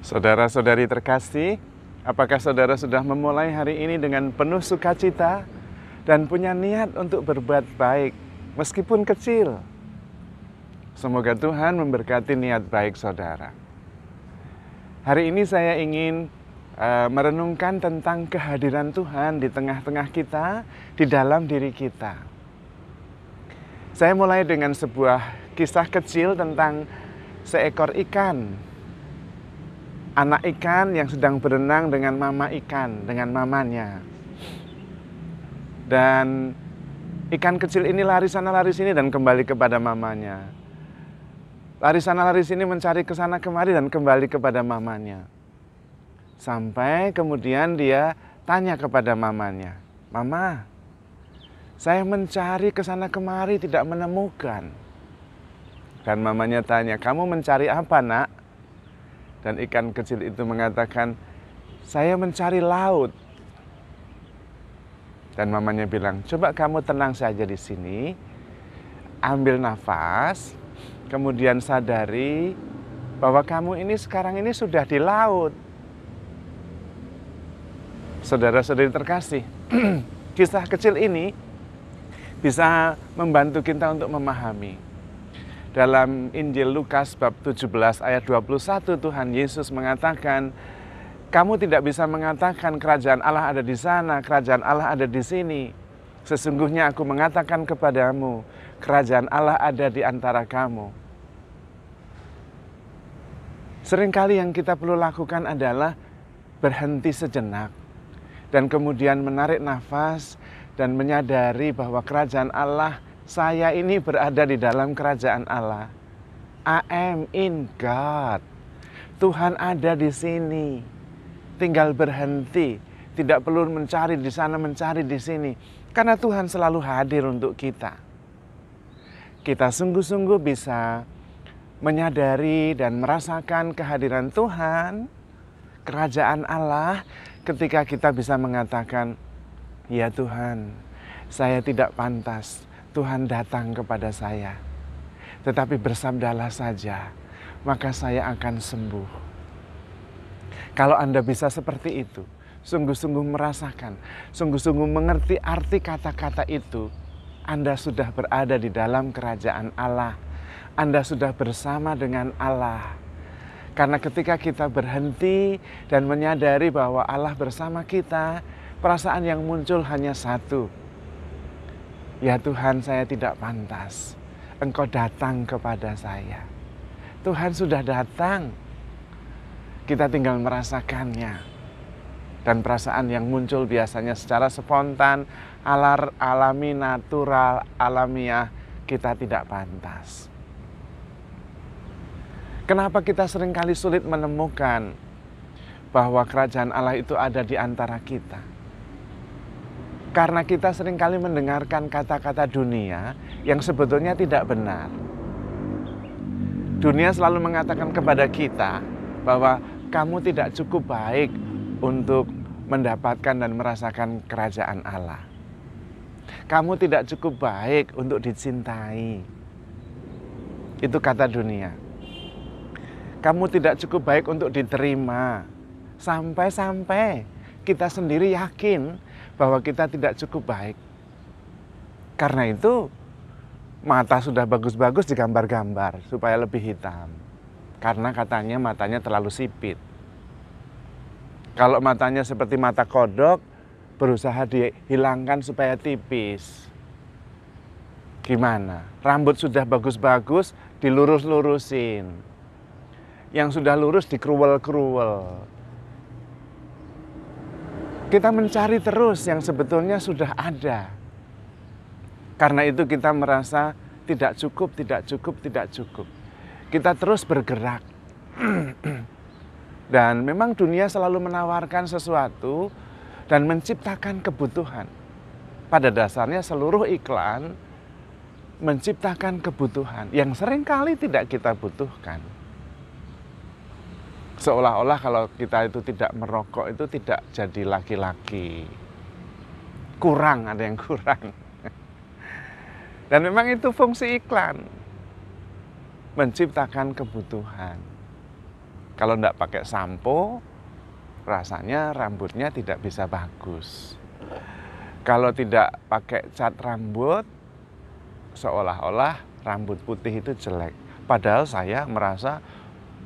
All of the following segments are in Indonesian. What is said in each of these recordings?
Saudara-saudari terkasih, apakah saudara sudah memulai hari ini dengan penuh sukacita dan punya niat untuk berbuat baik, meskipun kecil? Semoga Tuhan memberkati niat baik saudara. Hari ini saya ingin merenungkan tentang kehadiran Tuhan di tengah-tengah kita, di dalam diri kita. Saya mulai dengan sebuah kisah kecil tentang seekor ikan. Anak ikan yang sedang berenang dengan mama ikan, dengan mamanya. Dan ikan kecil ini lari sana lari sini dan kembali kepada mamanya. Lari sana lari sini mencari ke sana kemari dan kembali kepada mamanya. Sampai kemudian dia tanya kepada mamanya, "Mama, saya mencari ke sana kemari tidak menemukan." Dan mamanya tanya, "Kamu mencari apa, Nak?" Dan ikan kecil itu mengatakan, "Saya mencari laut." Dan mamanya bilang, "Coba kamu tenang saja di sini, ambil nafas, kemudian sadari bahwa kamu ini sekarang ini sudah di laut." Saudara-saudari terkasih, kisah kecil ini bisa membantu kita untuk memahami. Dalam Injil Lukas bab 17 ayat 21 Tuhan Yesus mengatakan, "Kamu tidak bisa mengatakan kerajaan Allah ada di sana, kerajaan Allah ada di sini. Sesungguhnya aku mengatakan kepadamu, kerajaan Allah ada di antara kamu." Seringkali yang kita perlu lakukan adalah berhenti sejenak dan kemudian menarik nafas dan menyadari bahwa kerajaan Allah, saya ini berada di dalam kerajaan Allah. I am in God. Tuhan ada di sini. Tinggal berhenti, tidak perlu mencari di sana, mencari di sini. Karena Tuhan selalu hadir untuk kita. Kita sungguh-sungguh bisa menyadari dan merasakan kehadiran Tuhan, kerajaan Allah, ketika kita bisa mengatakan, "Ya Tuhan, saya tidak pantas, Tuhan datang kepada saya. Tetapi bersabdalah saja, maka saya akan sembuh." Kalau Anda bisa seperti itu, sungguh-sungguh merasakan, sungguh-sungguh mengerti arti kata-kata itu, Anda sudah berada di dalam kerajaan Allah. Anda sudah bersama dengan Allah. Karena ketika kita berhenti dan menyadari bahwa Allah bersama kita, perasaan yang muncul hanya satu. Ya Tuhan, saya tidak pantas. Engkau datang kepada saya. Tuhan sudah datang. Kita tinggal merasakannya. Dan perasaan yang muncul biasanya secara spontan, alami, natural, alamiah, kita tidak pantas. Kenapa kita seringkali sulit menemukan bahwa kerajaan Allah itu ada di antara kita? Karena kita seringkali mendengarkan kata-kata dunia yang sebetulnya tidak benar. Dunia selalu mengatakan kepada kita bahwa kamu tidak cukup baik untuk mendapatkan dan merasakan kerajaan Allah. Kamu tidak cukup baik untuk dicintai. Itu kata dunia. Kamu tidak cukup baik untuk diterima. Sampai-sampai kita sendiri yakin bahwa kita tidak cukup baik. Karena itu, mata sudah bagus-bagus digambar-gambar supaya lebih hitam. Karena katanya matanya terlalu sipit. Kalau matanya seperti mata kodok, berusaha dihilangkan supaya tipis. Gimana? Rambut sudah bagus-bagus, dilurus-lurusin. Yang sudah lurus dikeruwel-keruwel. Kita mencari terus yang sebetulnya sudah ada. Karena itu kita merasa tidak cukup, tidak cukup, tidak cukup. Kita terus bergerak. Dan memang dunia selalu menawarkan sesuatu dan menciptakan kebutuhan. Pada dasarnya seluruh iklan menciptakan kebutuhan yang seringkali tidak kita butuhkan. Seolah-olah kalau kita itu tidak merokok itu tidak jadi laki-laki. Kurang, ada yang kurang. Dan memang itu fungsi iklan. Menciptakan kebutuhan. Kalau tidak pakai sampo, rasanya rambutnya tidak bisa bagus. Kalau tidak pakai cat rambut, seolah-olah rambut putih itu jelek. Padahal saya merasa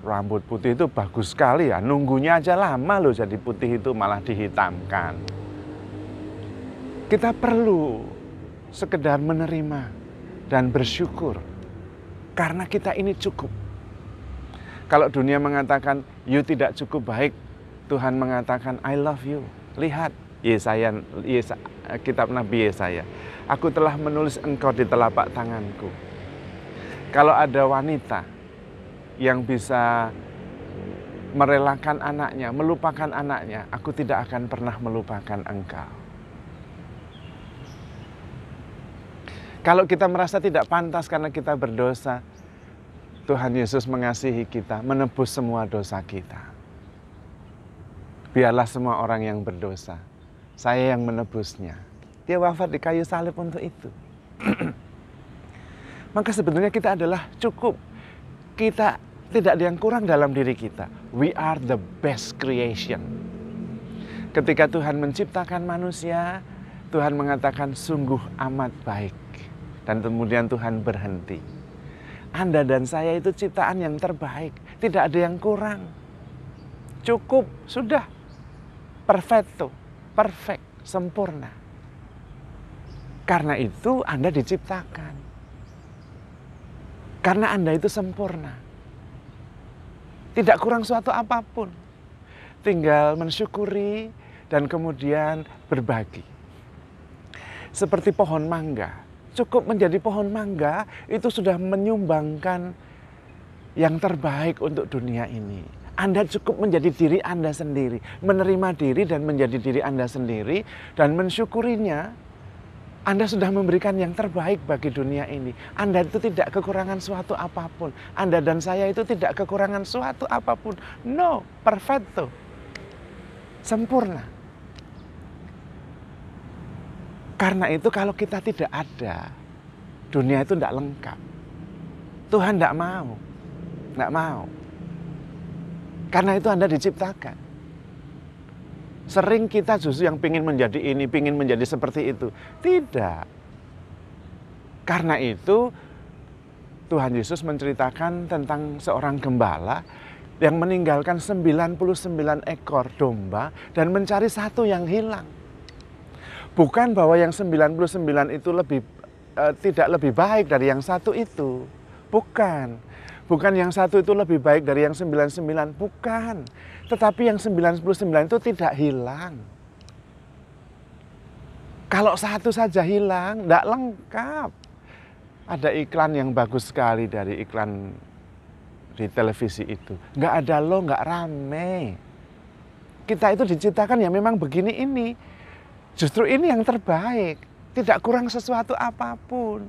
rambut putih itu bagus sekali ya. Nunggunya aja lama loh jadi putih itu malah dihitamkan. Kita perlu sekedar menerima dan bersyukur karena kita ini cukup. Kalau dunia mengatakan you tidak cukup baik, Tuhan mengatakan I love you. Lihat kitab Nabi Yesaya. Aku telah menulis engkau di telapak tanganku. Kalau ada wanita yang bisa merelakan anaknya, melupakan anaknya, aku tidak akan pernah melupakan engkau. Kalau kita merasa tidak pantas karena kita berdosa, Tuhan Yesus mengasihi kita, menebus semua dosa kita. Biarlah semua orang yang berdosa, saya yang menebusnya. Dia wafat di kayu salib untuk itu. Maka sebenarnya kita adalah cukup. Kita tidak ada yang kurang dalam diri kita. We are the best creation. Ketika Tuhan menciptakan manusia, Tuhan mengatakan sungguh amat baik. Dan kemudian Tuhan berhenti. Anda dan saya itu ciptaan yang terbaik. Tidak ada yang kurang. Cukup, sudah. Perfecto, perfect, sempurna. Karena itu Anda diciptakan. Karena Anda itu sempurna. Tidak kurang suatu apapun. Tinggal mensyukuri dan kemudian berbagi. Seperti pohon mangga. Cukup menjadi pohon mangga itu sudah menyumbangkan yang terbaik untuk dunia ini. Anda cukup menjadi diri Anda sendiri, menerima diri dan menjadi diri Anda sendiri dan mensyukurinya. Anda sudah memberikan yang terbaik bagi dunia ini. Anda itu tidak kekurangan suatu apapun. Anda dan saya itu tidak kekurangan suatu apapun. No, perfecto. Sempurna. Karena itu kalau kita tidak ada, dunia itu tidak lengkap. Tuhan tidak mau. Tidak mau. Karena itu Anda diciptakan. Sering kita justru yang ingin menjadi ini, ingin menjadi seperti itu. Tidak. Karena itu Tuhan Yesus menceritakan tentang seorang gembala yang meninggalkan 99 ekor domba dan mencari satu yang hilang. Bukan bahwa yang 99 itu tidak lebih baik dari yang satu itu. Bukan. Bukan yang satu itu lebih baik dari yang 99. Bukan. Tetapi yang 99 itu tidak hilang. Kalau satu saja hilang, tidak lengkap. Ada iklan yang bagus sekali dari iklan di televisi itu. Nggak ada lo, nggak rame. Kita itu diciptakan ya memang begini ini. Justru ini yang terbaik, tidak kurang sesuatu apapun.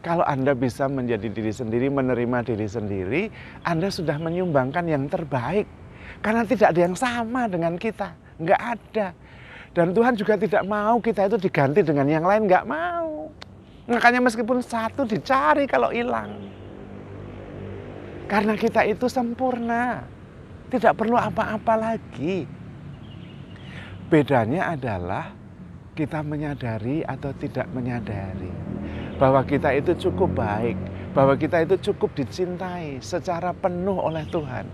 Kalau Anda bisa menjadi diri sendiri, menerima diri sendiri, Anda sudah menyumbangkan yang terbaik. Karena tidak ada yang sama dengan kita, nggak ada. Dan Tuhan juga tidak mau kita itu diganti dengan yang lain, nggak mau. Makanya meskipun satu dicari kalau hilang. Karena kita itu sempurna, tidak perlu apa-apa lagi. Bedanya adalah kita menyadari atau tidak menyadari bahwa kita itu cukup baik, bahwa kita itu cukup dicintai secara penuh oleh Tuhan.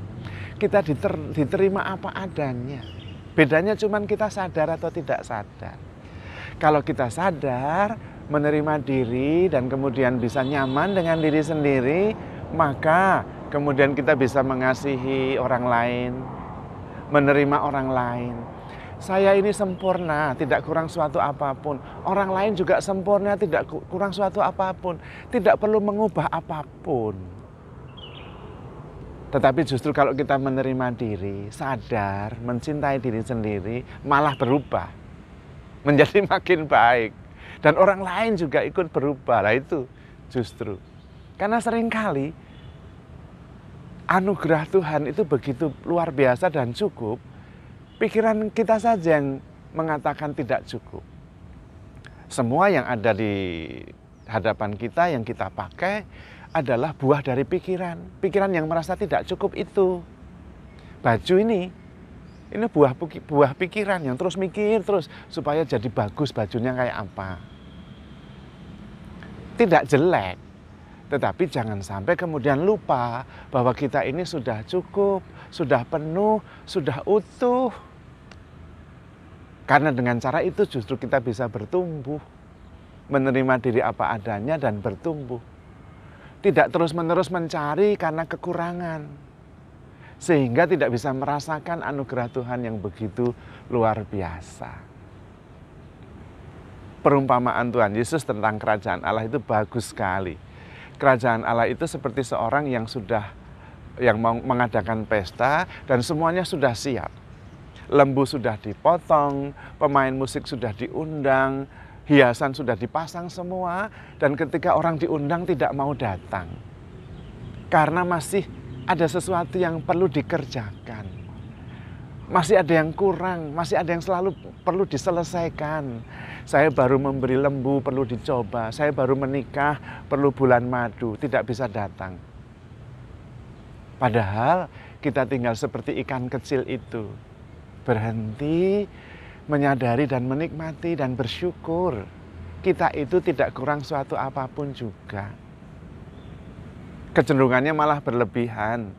Kita diterima apa adanya. Bedanya cuma kita sadar atau tidak sadar. Kalau kita sadar, menerima diri dan kemudian bisa nyaman dengan diri sendiri, maka kemudian kita bisa mengasihi orang lain, menerima orang lain. Saya ini sempurna, tidak kurang suatu apapun. Orang lain juga sempurna, tidak kurang suatu apapun. Tidak perlu mengubah apapun. Tetapi justru kalau kita menerima diri, sadar, mencintai diri sendiri, malah berubah. Menjadi makin baik. Dan orang lain juga ikut berubah. Nah itu justru. Karena seringkali anugerah Tuhan itu begitu luar biasa dan cukup. Pikiran kita saja yang mengatakan tidak cukup. Semua yang ada di hadapan kita, yang kita pakai adalah buah dari pikiran. Pikiran yang merasa tidak cukup itu. baju ini buah pikiran yang terus mikir terus supaya jadi bagus bajunya kayak apa. Tidak jelek, tetapi jangan sampai kemudian lupa bahwa kita ini sudah cukup, sudah penuh, sudah utuh. Karena dengan cara itu justru kita bisa bertumbuh, menerima diri apa adanya dan bertumbuh. Tidak terus-menerus mencari karena kekurangan, sehingga tidak bisa merasakan anugerah Tuhan yang begitu luar biasa. Perumpamaan Tuhan Yesus tentang kerajaan Allah itu bagus sekali. Kerajaan Allah itu seperti seorang yang mau mengadakan pesta dan semuanya sudah siap. Lembu sudah dipotong, pemain musik sudah diundang, hiasan sudah dipasang semua, dan ketika orang diundang tidak mau datang. Karena masih ada sesuatu yang perlu dikerjakan. Masih ada yang kurang, masih ada yang selalu perlu diselesaikan. Saya baru memberi lembu, perlu dicoba. Saya baru menikah, perlu bulan madu, tidak bisa datang. Padahal kita tinggal seperti ikan kecil itu. Berhenti, menyadari dan menikmati dan bersyukur. Kita itu tidak kurang suatu apapun juga. Kecenderungannya malah berlebihan.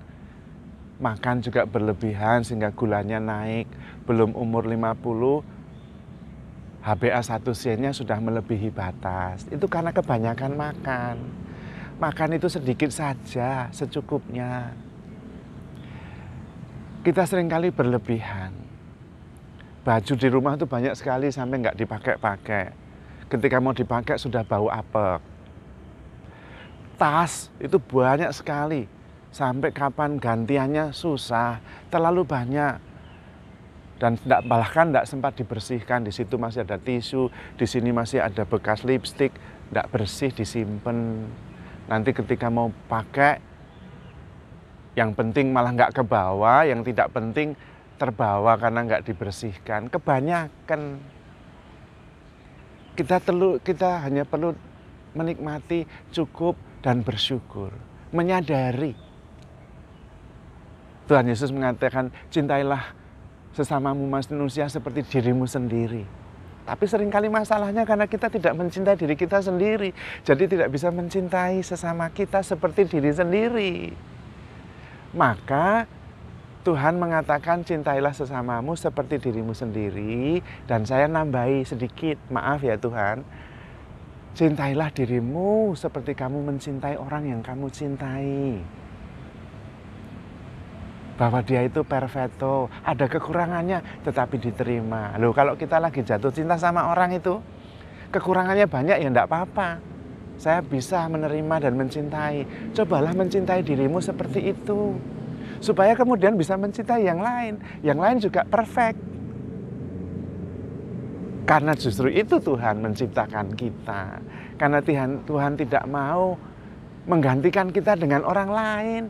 Makan juga berlebihan sehingga gulanya naik. Belum umur 50, HbA1c-nya sudah melebihi batas. Itu karena kebanyakan makan. Makan itu sedikit saja, secukupnya. Kita seringkali berlebihan. Baju di rumah itu banyak sekali sampai nggak dipakai-pakai. Ketika mau dipakai sudah bau apek. Tas itu banyak sekali. Sampai kapan gantiannya susah, terlalu banyak. Dan bahkan tidak sempat dibersihkan. Di situ masih ada tisu, di sini masih ada bekas lipstik, tidak bersih disimpan. Nanti ketika mau pakai, yang penting malah nggak ke bawah, yang tidak penting terbawa karena nggak dibersihkan. Kebanyakan. Kita hanya perlu menikmati, cukup, dan bersyukur. Menyadari. Tuhan Yesus mengatakan, cintailah sesamamu manusia seperti dirimu sendiri. Tapi seringkali masalahnya karena kita tidak mencintai diri kita sendiri. Jadi tidak bisa mencintai sesama kita seperti diri sendiri. Maka Tuhan mengatakan cintailah sesamamu seperti dirimu sendiri. Dan saya nambahi sedikit, maaf ya Tuhan. Cintailah dirimu seperti kamu mencintai orang yang kamu cintai. Bahwa dia itu perfecto, ada kekurangannya tetapi diterima. Loh, kalau kita lagi jatuh cinta sama orang itu, kekurangannya banyak ya enggak apa-apa. Saya bisa menerima dan mencintai. Cobalah mencintai dirimu seperti itu. Supaya kemudian bisa mencintai yang lain. Yang lain juga perfect. Karena justru itu Tuhan menciptakan kita. Karena Tuhan tidak mau menggantikan kita dengan orang lain.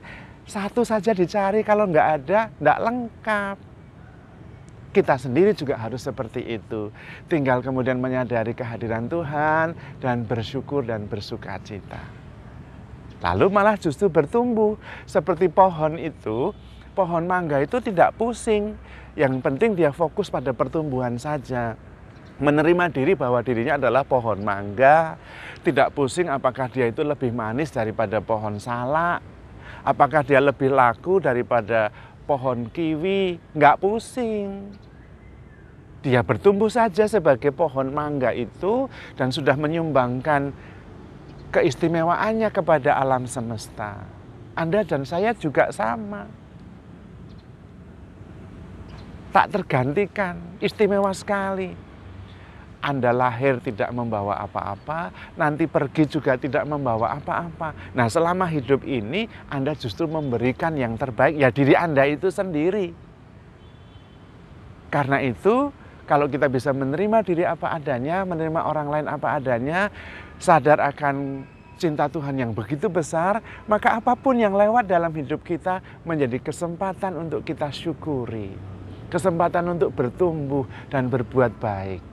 Satu saja dicari, kalau nggak ada, nggak lengkap. Kita sendiri juga harus seperti itu. Tinggal kemudian menyadari kehadiran Tuhan dan bersyukur dan bersukacita. Lalu malah justru bertumbuh. Seperti pohon itu, pohon mangga itu tidak pusing. Yang penting dia fokus pada pertumbuhan saja. Menerima diri bahwa dirinya adalah pohon mangga. Tidak pusing apakah dia itu lebih manis daripada pohon salak. Apakah dia lebih laku daripada pohon kiwi? Nggak pusing. Dia bertumbuh saja sebagai pohon mangga itu dan sudah menyumbangkan keistimewaannya kepada alam semesta. Anda dan saya juga sama. Tak tergantikan, istimewa sekali. Anda lahir tidak membawa apa-apa, nanti pergi juga tidak membawa apa-apa. Nah, selama hidup ini Anda justru memberikan yang terbaik, ya diri Anda itu sendiri. Karena itu, kalau kita bisa menerima diri apa adanya, menerima orang lain apa adanya, sadar akan cinta Tuhan yang begitu besar, maka apapun yang lewat dalam hidup kita menjadi kesempatan untuk kita syukuri. Kesempatan untuk bertumbuh dan berbuat baik.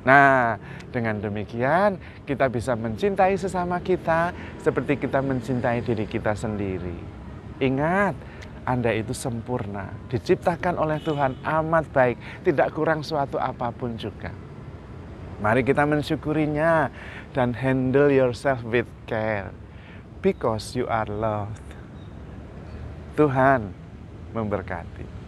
Nah, dengan demikian kita bisa mencintai sesama kita seperti kita mencintai diri kita sendiri. Ingat, Anda itu sempurna, diciptakan oleh Tuhan amat baik, tidak kurang suatu apapun juga. Mari kita mensyukurinya dan handle yourself with care, because you are loved. Tuhan memberkati.